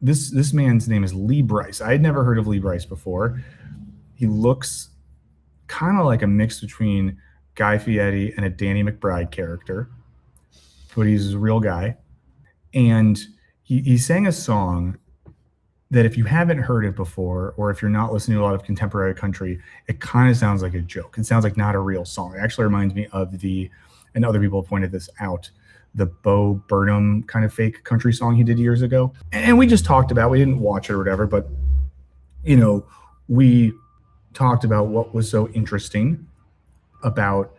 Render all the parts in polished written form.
this man's name is Lee Brice. I had never heard of Lee Brice before. He looks kind of like a mix between Guy Fieri and a Danny McBride character, but he's a real guy. And he sang a song that if you haven't heard it before, or if you're not listening to a lot of contemporary country, it kind of sounds like a joke. It sounds like not a real song. It actually reminds me of and other people have pointed this out, the Bo Burnham kind of fake country song he did years ago. And we just talked about, we didn't watch it or whatever, but, we talked about what was so interesting about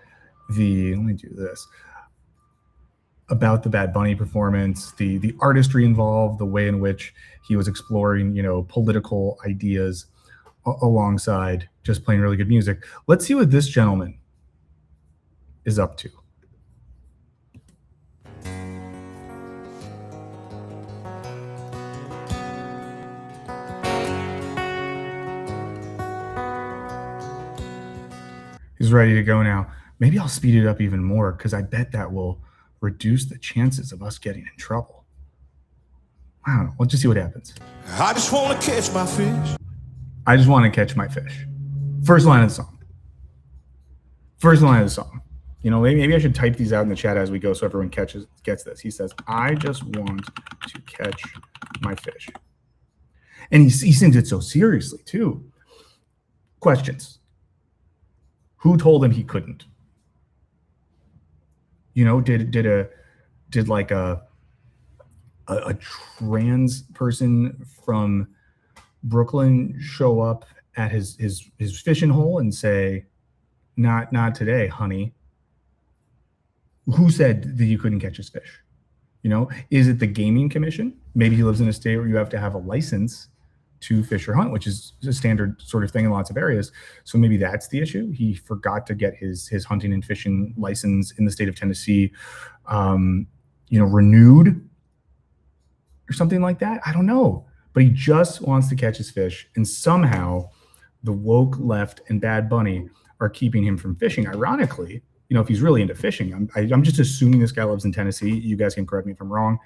about the Bad Bunny performance, the artistry involved, the way in which he was exploring, political ideas alongside just playing really good music. Let's see what this gentleman is up to. He's ready to go now. Maybe I'll speed it up even more because I bet that will reduce the chances of us getting in trouble. I don't know. Let's just see what happens. I just want to catch my fish. I just want to catch my fish. First line of the song. First line of the song. Maybe I should type these out in the chat as we go so everyone gets this. He says, I just want to catch my fish. And he sings it so seriously, too. Questions. Who told him he couldn't? Did like a trans person from Brooklyn show up at his fishing hole and say, not today, honey? Who said that you couldn't catch his fish? Is it the gaming commission? Maybe he lives in a state where you have to have a license to fish or hunt, which is a standard sort of thing in lots of areas. So maybe that's the issue. He forgot to get his hunting and fishing license in the state of Tennessee, renewed or something like that. I don't know, but he just wants to catch his fish, and somehow the woke left and Bad Bunny are keeping him from fishing. Ironically, if he's really into fishing, I'm just assuming this guy lives in Tennessee. You guys can correct me if I'm wrong.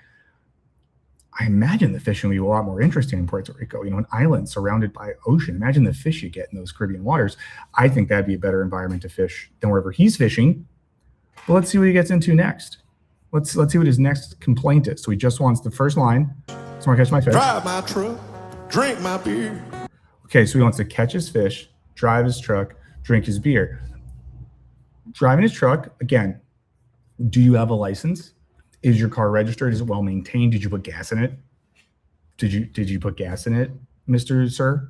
I imagine the fishing would be a lot more interesting in Puerto Rico, an island surrounded by ocean. Imagine the fish you get in those Caribbean waters. I think that'd be a better environment to fish than wherever he's fishing. But let's see what he gets into next. Let's see what his next complaint is. So he just wants the first line. Just want to catch my fish. Drive my truck, drink my beer. Okay, so he wants to catch his fish, drive his truck, drink his beer. Driving his truck, again, do you have a license? Is your car registered? Is it well maintained? Did you put gas in it? Did you put gas in it, Mr. Sir?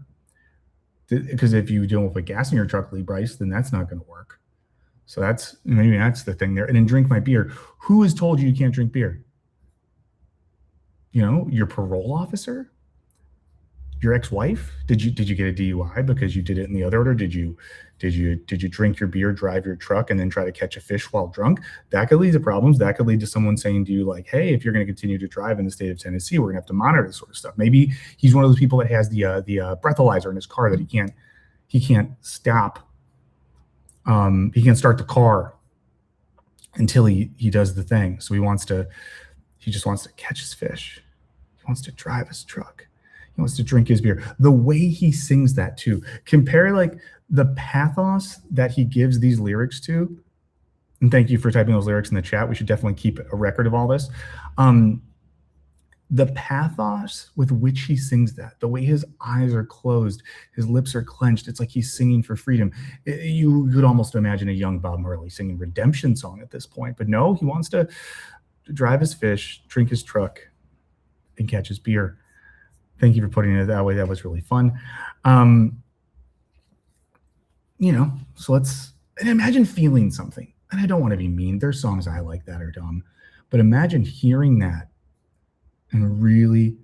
Because if you don't put gas in your truck, Lee Brice, then that's not going to work. So maybe that's the thing there. And then drink my beer. Who has told you can't drink beer? Your parole officer? Your ex-wife? Did you get a DUI because you did it in the other order? Did you drink your beer, drive your truck, and then try to catch a fish while drunk? That could lead to problems. That could lead to someone saying to you, like, hey, if you're going to continue to drive in the state of Tennessee, we're going to have to monitor this sort of stuff. Maybe he's one of those people that has the breathalyzer in his car that he can't stop. He can't start the car until he does the thing. So he just wants to catch his fish. He wants to drive his truck. He wants to drink his beer. The way he sings that too. Compare like the pathos that he gives these lyrics to. And thank you for typing those lyrics in the chat. We should definitely keep a record of all this. The pathos with which he sings that, the way his eyes are closed, his lips are clenched, it's like he's singing for freedom. You could almost imagine a young Bob Marley singing Redemption Song at this point. But no, he wants to drive his fish, drink his truck, and catch his beer. Thank you for putting it that way. That was really fun. So let's imagine feeling something. And I don't want to be mean. There's songs I like that are dumb. But imagine hearing that and really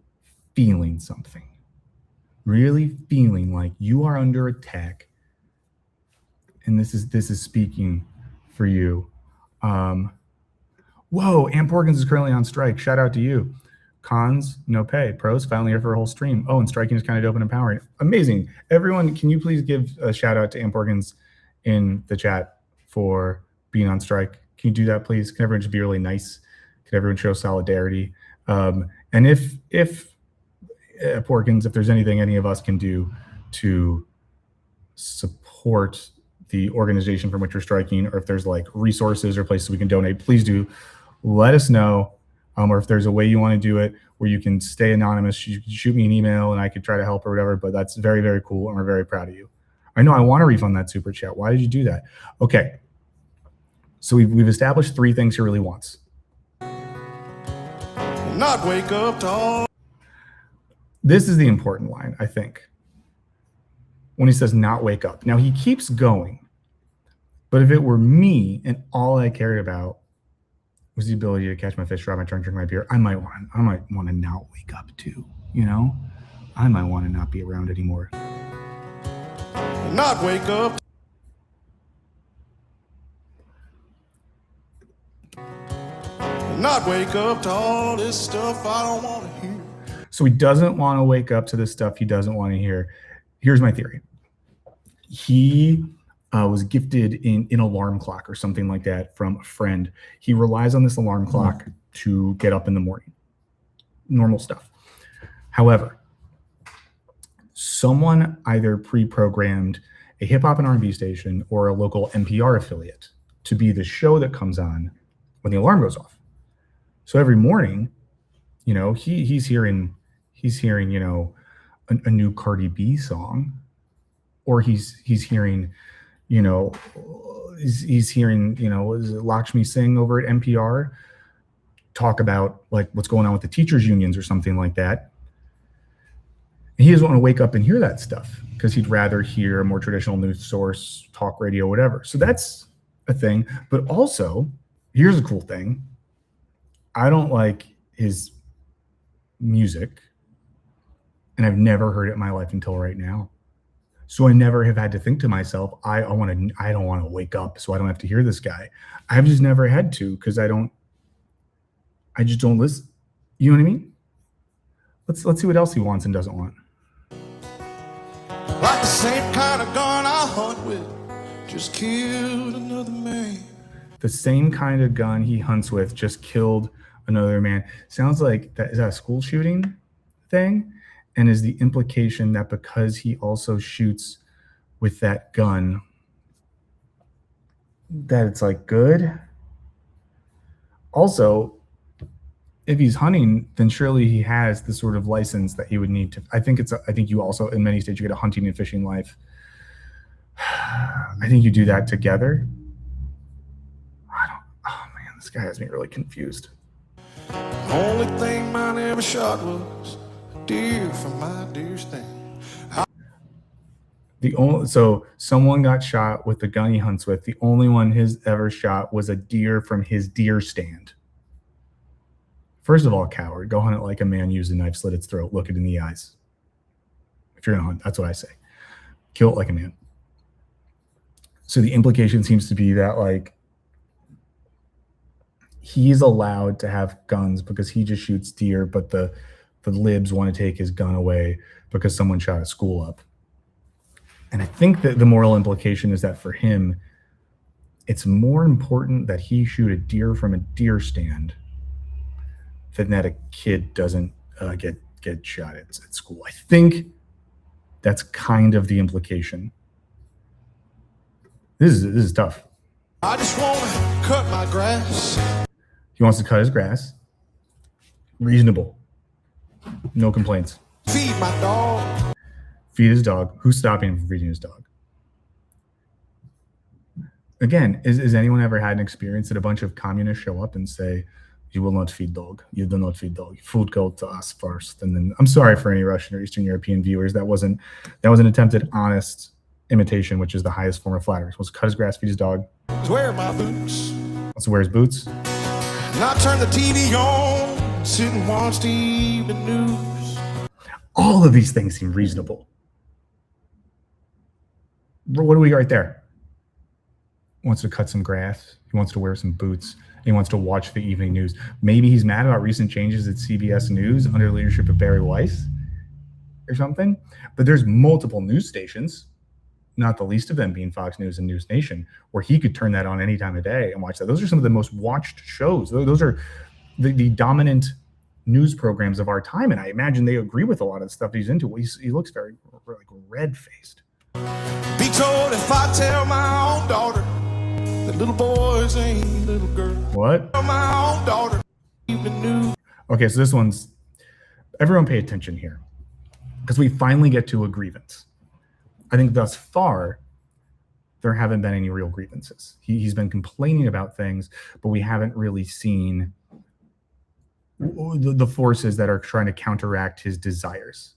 feeling something. Really feeling like you are under attack. And this is speaking for you. Whoa, Amp Organs is currently on strike. Shout out to you. Cons, no pay. Pros, finally here for a whole stream. Oh, and striking is kind of dope and empowering. Amazing. Everyone, can you please give a shout out to Amp Organs in the chat for being on strike? Can you do that, please? Can everyone just be really nice? Can everyone show solidarity? And if Porkins, if there's anything any of us can do to support the organization from which you're striking, or if there's like resources or places we can donate, please do let us know. Or if there's a way you want to do it where you can stay anonymous, you can shoot me an email and I could try to help or whatever. But that's very, very cool, and we're very proud of you. I know I want to refund that super chat. Why did you do that? Okay. So we've established three things he really wants. Not wake up to all. This is the important line, I think, when he says not wake up. Now, he keeps going, but if it were me and all I cared about was the ability to catch my fish, drop my trunk, drink my beer, I might want to not wake up too, you know? I might want to not be around anymore. Not wake up. Not wake up to all this stuff I don't want to hear. So he doesn't want to wake up to the stuff he doesn't want to hear. Here's my theory. He was gifted an alarm clock or something like that from a friend. He relies on this alarm clock to get up in the morning. Normal stuff. However, someone either pre-programmed a hip hop and R&B station or a local NPR affiliate to be the show that comes on when the alarm goes off. So every morning, you know, he's hearing, you know, a new Cardi B song, or he's hearing, you know, he's hearing, you know, is it Lakshmi Singh over at NPR talk about like what's going on with the teachers unions or something like that. And he doesn't want to wake up and hear that stuff because he'd rather hear a more traditional news source, talk radio, whatever. So that's a thing. But also, here's a cool thing. I don't like his music, and I've never heard it in my life until right now. So I never have had to think to myself, I don't want to wake up so I don't have to hear this guy. I've just never had to because I just don't listen. You know what I mean? Let's see what else he wants and doesn't want. Like the same kind of gun I hunt with just killed another man. The same kind of gun he hunts with just killed another man. Sounds like that is that a school shooting thing? And is the implication that because he also shoots with that gun, that it's like good? Also, if he's hunting, then surely he has the sort of license that he would need to. I think you also, in many states, you get a hunting and fishing life. I think you do that together. Oh man, this guy has me really confused. Only thing mine ever shot was a deer from my deer stand. So someone got shot with the gun he hunts with. The only one his ever shot was a deer from his deer stand. First of all, coward, go hunt it like a man, use a knife, slit its throat, look it in the eyes. If you're gonna hunt, that's what I say. Kill it like a man. So the implication seems to be that like he's allowed to have guns because he just shoots deer, but the libs want to take his gun away because someone shot a school up. And I think that the moral implication is that for him, it's more important that he shoot a deer from a deer stand than that a kid doesn't get shot at school. I think that's kind of the implication. This is tough. I just want to cut my grass. He wants to cut his grass. Reasonable. No complaints. Feed my dog. Feed his dog. Who's stopping him from feeding his dog? Again, is anyone ever had an experience that a bunch of communists show up and say, you will not feed dog. You do not feed dog. Food go to us first. And then I'm sorry for any Russian or Eastern European viewers. That was an attempted honest imitation, which is the highest form of flattery. He wants to cut his grass, feed his dog. Wear my boots. Wants to wear his boots. Not turn the TV on, sit and watch the evening news. All of these things seem reasonable. What do we got right there? He wants to cut some grass. He wants to wear some boots. He wants to watch the evening news. Maybe he's mad about recent changes at CBS News under the leadership of Barry Weiss or something. But there's multiple news stations, not the least of them being Fox News and News Nation, where he could turn that on any time of day and watch that. Those are some of the most watched shows. Those are the dominant news programs of our time, and I imagine they agree with a lot of the stuff he's into. He looks very like red-faced. Be told if I tell my own daughter that little boys ain't little girls. What? Tell my own daughter even knew. Okay, so this one's, everyone pay attention here, because we finally get to a grievance. I think thus far, there haven't been any real grievances. He's been complaining about things, but we haven't really seen the forces that are trying to counteract his desires.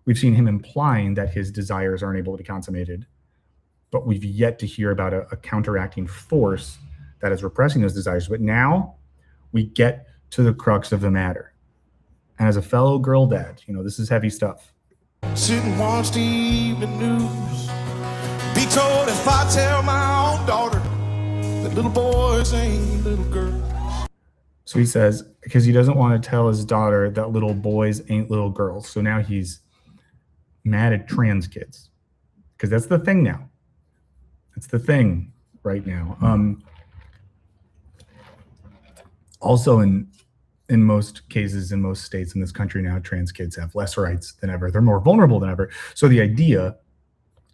We've seen him implying that his desires aren't able to be consummated, but we've yet to hear about a counteracting force that is repressing those desires. But now we get to the crux of the matter. And as a fellow girl dad, this is heavy stuff. Sit and watch the evening news. Be told if I tell my own daughter that little boys ain't little girls. So he says, because he doesn't want to tell his daughter that little boys ain't little girls. So now he's mad at trans kids, because that's the thing now. That's the thing right now. Also, in most cases, in most states in this country now, trans kids have less rights than ever. They're more vulnerable than ever. So the idea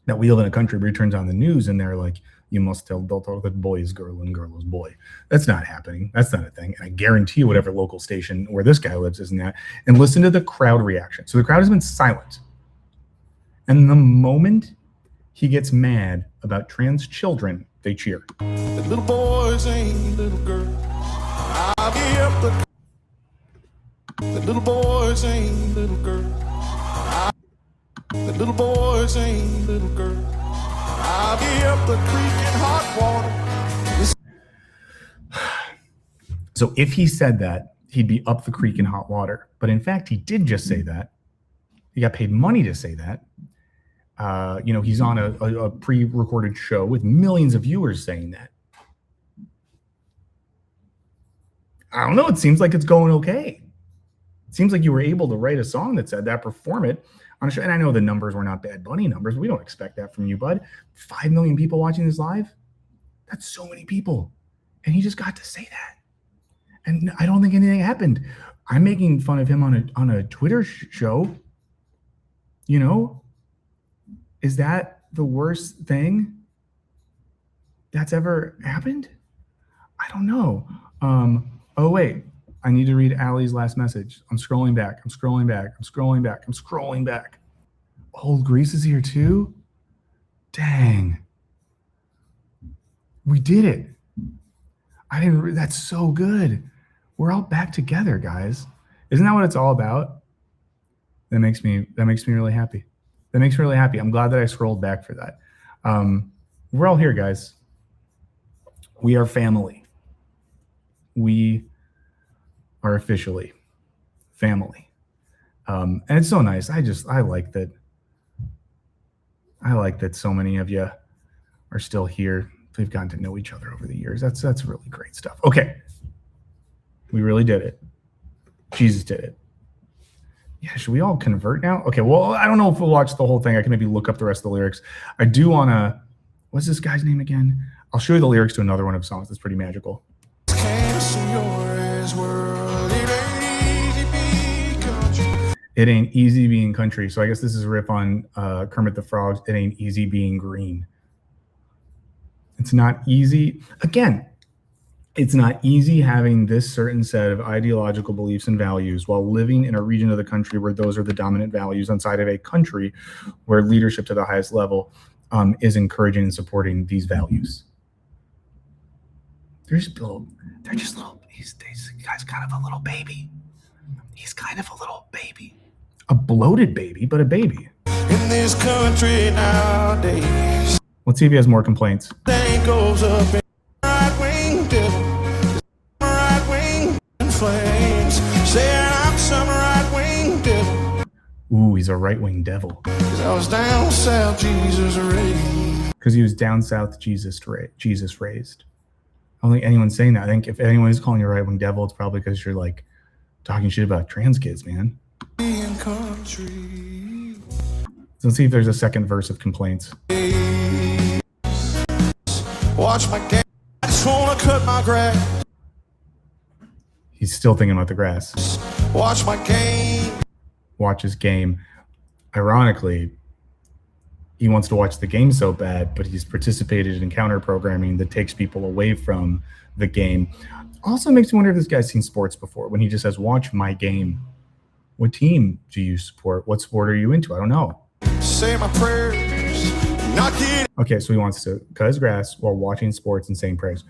that we live in a country where it turns on the news and they're like, you must tell that boy is girl and girl is boy. That's not happening. That's not a thing. And I guarantee you whatever local station where this guy lives isn't that. And listen to the crowd reaction. So the crowd has been silent. And the moment he gets mad about trans children, they cheer. The little boys ain't little girls. I'll be up the little boys ain't little girls. The little boys ain't little girls. I'll be up the creek in hot water. So if he said that, he'd be up the creek in hot water. But in fact, he did just say that. He got paid money to say that. He's on a pre-recorded show with millions of viewers saying that. I don't know. It seems like it's going okay. It seems like you were able to write a song that said that, perform it on a show. And I know the numbers were not Bad Bunny numbers. We don't expect that from you, bud. 5 million people watching this live. That's so many people. And he just got to say that. And I don't think anything happened. I'm making fun of him on a Twitter show. Is that the worst thing that's ever happened? I don't know. Oh, wait. I need to read Allie's last message. I'm scrolling back. Old Grease is here too? Dang. We did it. That's so good. We're all back together, guys. Isn't that what it's all about? That makes me really happy. I'm glad that I scrolled back for that. We're all here, guys. We are family. We are officially family. And it's so nice. I like that. I like that so many of you are still here. We've gotten to know each other over the years. That's really great stuff. Okay. We really did it. Jesus did it. Yeah, should we all convert now? Okay, well, I don't know if we'll watch the whole thing. I can maybe look up the rest of the lyrics. I do want to, what's this guy's name again? I'll show you the lyrics to another one of the songs that's pretty magical. It ain't easy being country. So I guess this is a riff on Kermit the Frog's It Ain't Easy Being Green. It's not easy. Again, it's not easy having this certain set of ideological beliefs and values while living in a region of the country where those are the dominant values inside of a country where leadership to the highest level is encouraging and supporting these values. This guy's kind of a little baby. He's kind of a little baby. A bloated baby, but a baby. In this country nowadays. Let's see if he has more complaints. Thing goes up in right-wing devil. Right-wing flames. Saying I'm some right-wing devil. Ooh, he's a right-wing devil. Because I was down south, Jesus raised. Because he was down south, Jesus raised. I don't think anyone's saying that. I think if anyone is calling you a right-wing devil, it's probably because you're like talking shit about trans kids, man. Country. So let's see if there's a second verse of complaints. Watch my gas. I just want to cut my grass. He's still thinking about the grass. Watch my game. Watch his game. Ironically, he wants to watch the game so bad, but he's participated in counter programming that takes people away from the game. Also makes me wonder if this guy's seen sports before when he just says, watch my game. What team do you support? What sport are you into? I don't know. Say my prayers. Not kidding. Okay, so he wants to cut his grass while watching sports and saying prayers.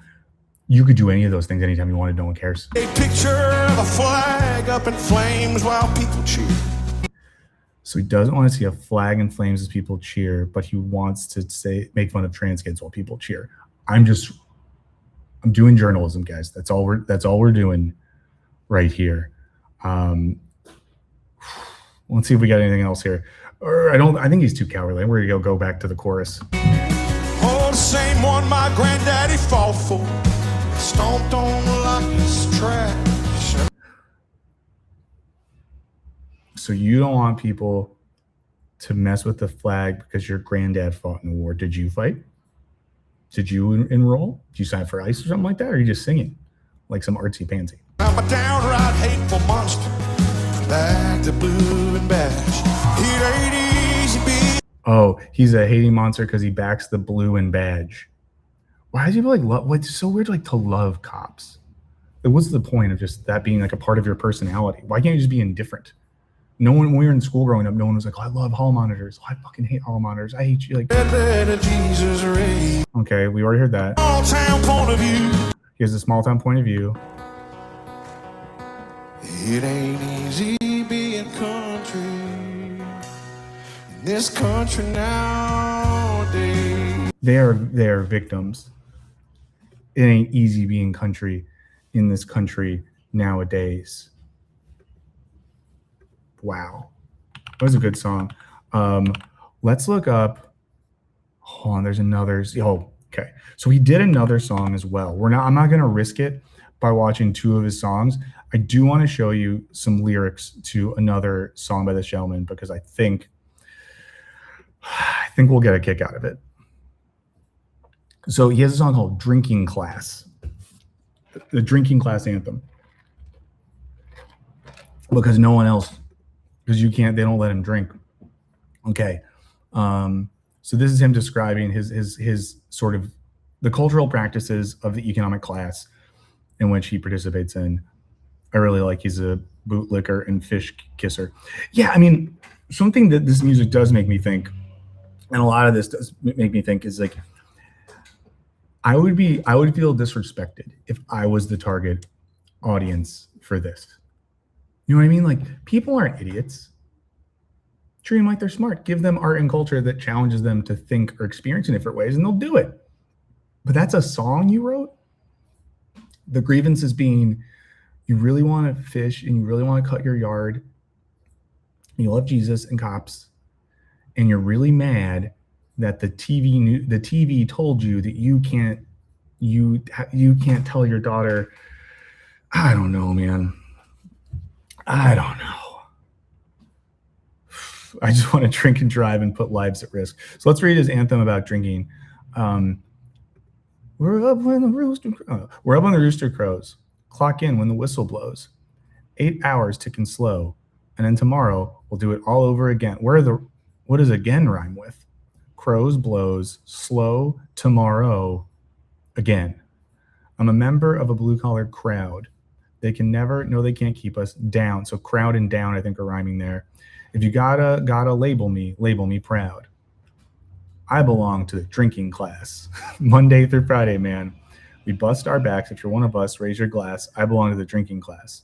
You could do any of those things anytime you wanted. No one cares. A picture of a flag up in flames while people cheer. So he doesn't want to see a flag in flames as people cheer, but he wants to make fun of trans kids while people cheer. I'm doing journalism, guys. That's all we're doing right here. Let's see if we got anything else here. Or I think he's too cowardly. We're gonna go back to the chorus. Oh, the same one my granddaddy fought for. Stomped on like his trash. So you don't want people to mess with the flag because your granddad fought in the war. Did you fight? Did you enroll? Did you sign for ICE or something like that? Or are you just singing like some artsy pansy? I'm a downright hateful monster. Like the blue and badge. It ain't easy being. Oh, he's a hating monster because he backs the blue and badge. Why do people love? It's so weird, to love cops. What's the point of just that being a part of your personality? Why can't you just be indifferent? No one, when we were in school growing up, no one was like, oh, I love hall monitors. Oh, I fucking hate hall monitors. I hate you. Okay, we already heard that. Small town point of view. Here's a small town point of view. It ain't easy being country in this country nowadays. They are victims. It ain't easy being country in this country nowadays. Wow, that was a good song. Let's look up. Hold on, there's another. Oh, okay. So he did another song as well. I'm not going to risk it by watching two of his songs. I do want to show you some lyrics to another song by this gentleman because I think we'll get a kick out of it. So he has a song called "Drinking Class," the drinking class anthem, because no one else. Because they don't let him drink. Okay. So this is him describing his sort of the cultural practices of the economic class in which he participates in. I really like he's a bootlicker and fish kisser. Yeah, I mean, something that this music does make me think, and a lot of this does make me think, is I would feel disrespected if I was the target audience for this. You know what I mean? People aren't idiots. Treat them like they're smart. Give them art and culture that challenges them to think or experience in different ways, and they'll do it. But that's a song you wrote? The grievances being, you really want to fish and you really want to cut your yard. You love Jesus and cops, and you're really mad that the TV told you that you can't tell your daughter. I don't know, man. I don't know. I just want to drink and drive and put lives at risk. So let's read his anthem about drinking. We're up when the rooster crows. Clock in when the whistle blows. 8 hours ticking slow, and then tomorrow we'll do it all over again. What does again rhyme with? Crows, blows, slow, tomorrow, again. I'm a member of a blue-collared crowd. They can't keep us down. So crowd and down, I think, are rhyming there. If you gotta label me proud. I belong to the drinking class. Monday through Friday, man. We bust our backs. If you're one of us, raise your glass. I belong to the drinking class.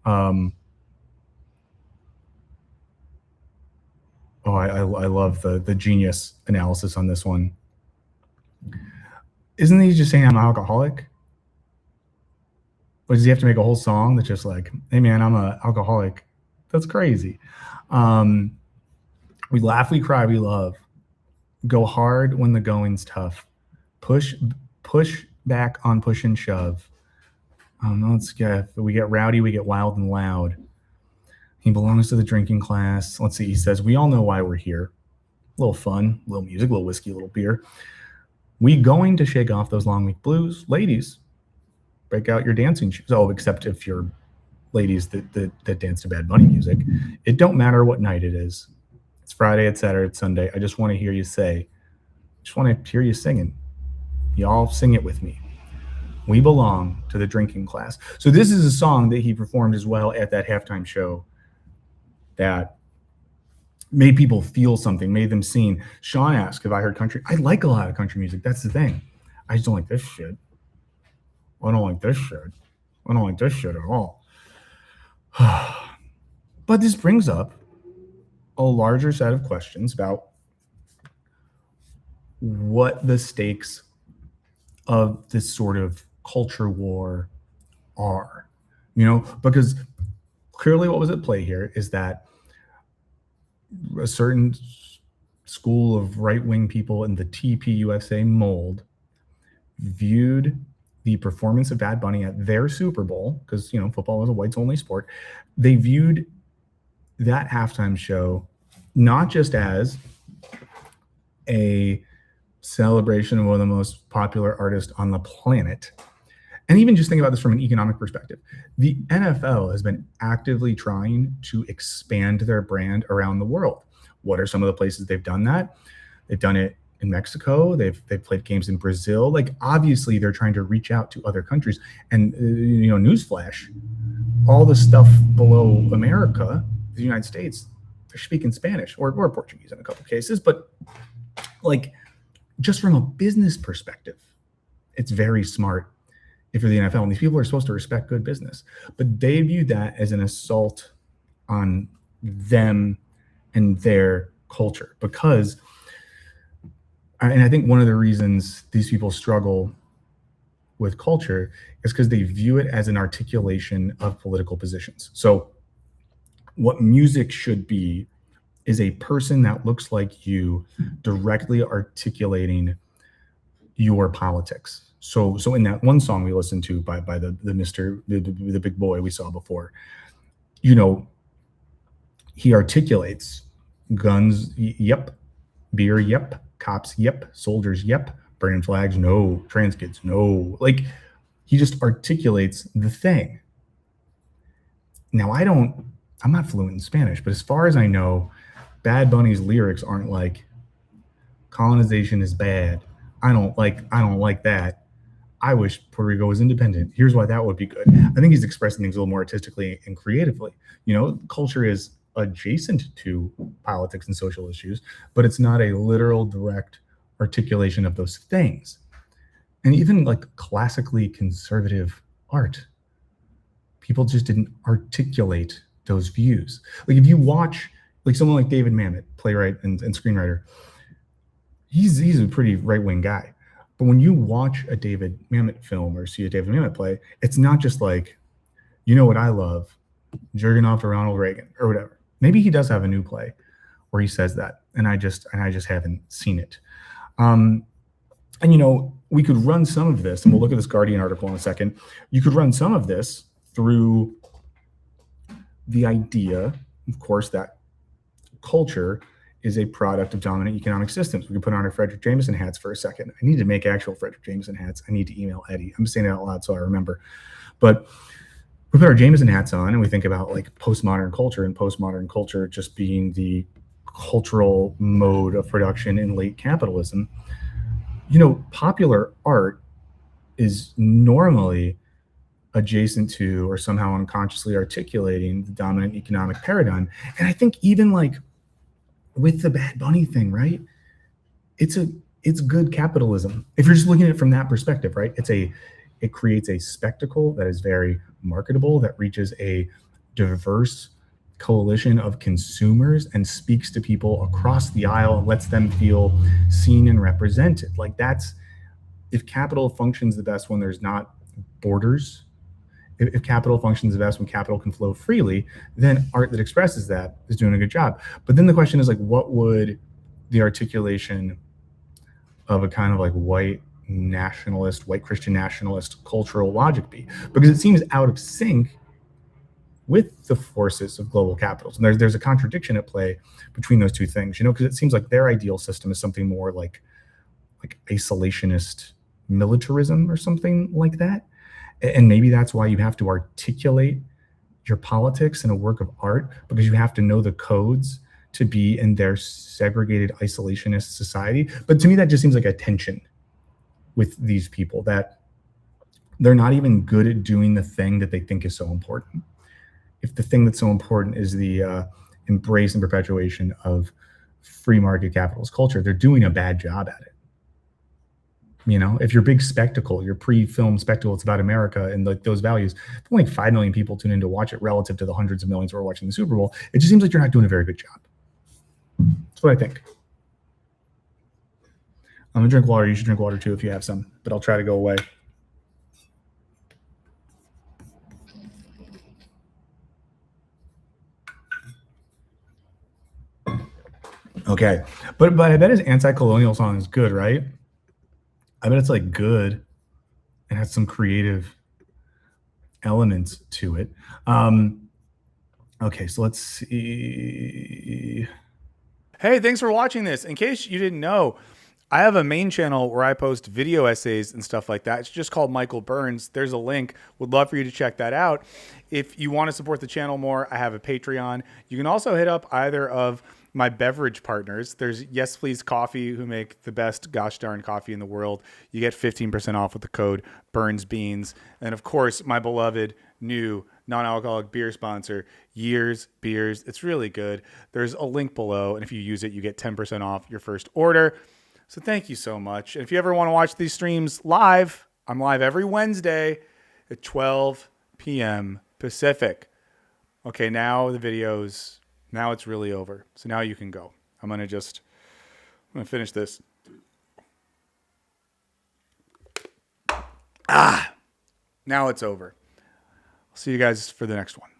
I love the genius analysis on this one. Isn't he just saying I'm an alcoholic? Or does he have to make a whole song that's just hey man, I'm an alcoholic? That's crazy. We laugh, we cry, we love. Go hard when the going's tough. Push back on push and shove. We get rowdy, we get wild and loud. He belongs to the drinking class. Let's see, he says, we all know why we're here. A little fun, a little music, a little whiskey, a little beer. We going to shake off those long week blues. Ladies, break out your dancing shoes. Oh, except if you're ladies that dance to Bad Bunny music. It don't matter what night it is. It's Friday, it's Saturday, it's Sunday. I just want to hear you say, just want to hear you singing. Y'all sing it with me. We belong to the drinking class. So this is a song that he performed as well at that halftime show that made people feel something, made them seen. Sean asked if I heard country. I like a lot of country music. That's the thing. I just don't like this shit. I don't like this shit. I don't like this shit at all. But this brings up a larger set of questions about what the stakes of this sort of culture war are, because clearly what was at play here is that a certain school of right-wing people in the TPUSA mold viewed the performance of Bad Bunny at their Super Bowl, because football is a whites-only sport. They viewed that halftime show not just as a celebration of one of the most popular artists on the planet, and even just think about this from an economic perspective. The NFL has been actively trying to expand their brand around the world. What are some of the places they've done that? They've done it in Mexico. They've played games in Brazil. Like, obviously they're trying to reach out to other countries. And newsflash, all the stuff below America, the United States, they're speaking Spanish or Portuguese in a couple of cases. But like, just from a business perspective, it's very smart if you're the NFL. And these people are supposed to respect good business, but they view that as an assault on them and their culture. Because, and I think one of the reasons these people struggle with culture is because they view it as an articulation of political positions. So what music should be is a person that looks like you directly articulating your politics. So in that one song we listened to by the big boy we saw before, he articulates guns, yep, beer, yep, cops, yep, soldiers, yep, burning flags, no, trans kids, no. Like, he just articulates the thing. Now, I'm not fluent in Spanish, but as far as I know, Bad Bunny's lyrics aren't like, colonization is bad. I don't like that. I wish Puerto Rico was independent. Here's why that would be good. I think he's expressing things a little more artistically and creatively. Culture is adjacent to politics and social issues, but it's not a literal, direct articulation of those things. And even like classically conservative art, people just didn't articulate those views. Like, if you watch like someone like David Mamet, playwright and screenwriter, he's a pretty right-wing guy. But when you watch a David Mamet film or see a David Mamet play, it's not just like, what I love, jerking off to Ronald Reagan or whatever. Maybe he does have a new play where he says that, and I just haven't seen it. And we could run some of this, and we'll look at this Guardian article in a second. You could run some of this through the idea, of course, that culture is a product of dominant economic systems. We can put on our Frederick Jameson hats for a second. I need to make actual Frederick Jameson hats. I need to email Eddie. I'm saying it out loud so I remember. But we put our Jameson hats on and we think about like postmodern culture, and postmodern culture just being the cultural mode of production in late capitalism. Popular art is normally adjacent to or somehow unconsciously articulating the dominant economic paradigm. And I think even like with the Bad Bunny thing, right? It's good capitalism. If you're just looking at it from that perspective, right? It creates a spectacle that is very marketable, that reaches a diverse coalition of consumers and speaks to people across the aisle and lets them feel seen and represented. Like, that's, if capital functions the best when there's not borders, if capital functions the best when capital can flow freely, then art that expresses that is doing a good job. But then the question is like, what would the articulation of a kind of like white Christian nationalist cultural logic be? Because it seems out of sync with the forces of global capitalism. There's a contradiction at play between those two things, because it seems like their ideal system is something more like isolationist militarism or something like that. And maybe that's why you have to articulate your politics in a work of art, because you have to know the codes to be in their segregated isolationist society. But to me, that just seems like a tension with these people, that they're not even good at doing the thing that they think is so important. If the thing that's so important is the embrace and perpetuation of free market capitalist culture, they're doing a bad job at it. You know, if your big spectacle, your pre-film spectacle, it's about America and like those values, if only like 5 million people tune in to watch it relative to the hundreds of millions who are watching the Super Bowl, it just seems like you're not doing a very good job. That's what I think. I'm gonna drink water. You should drink water too if you have some, but I'll try to go away. Okay, but I bet his anti-colonial song is good, right? I bet it's like good and has some creative elements to it. Okay, so let's see. Hey, thanks for watching this. In case you didn't know, I have a main channel where I post video essays and stuff like that. It's just called Michael Burns. There's a link. Would love for you to check that out. If you want to support the channel more, I have a Patreon. You can also hit up either of my beverage partners. There's Yes Please Coffee, who make the best gosh darn coffee in the world. You get 15% off with the code Burns Beans. And of course, my beloved new non-alcoholic beer sponsor, Years Beers. It's really good. There's a link below, and if you use it, you get 10% off your first order. So thank you so much. And if you ever want to watch these streams live, I'm live every Wednesday at 12 p.m. Pacific. Okay, now the videos, now it's really over. So now you can go. I'm going to finish this. Now it's over. I'll see you guys for the next one.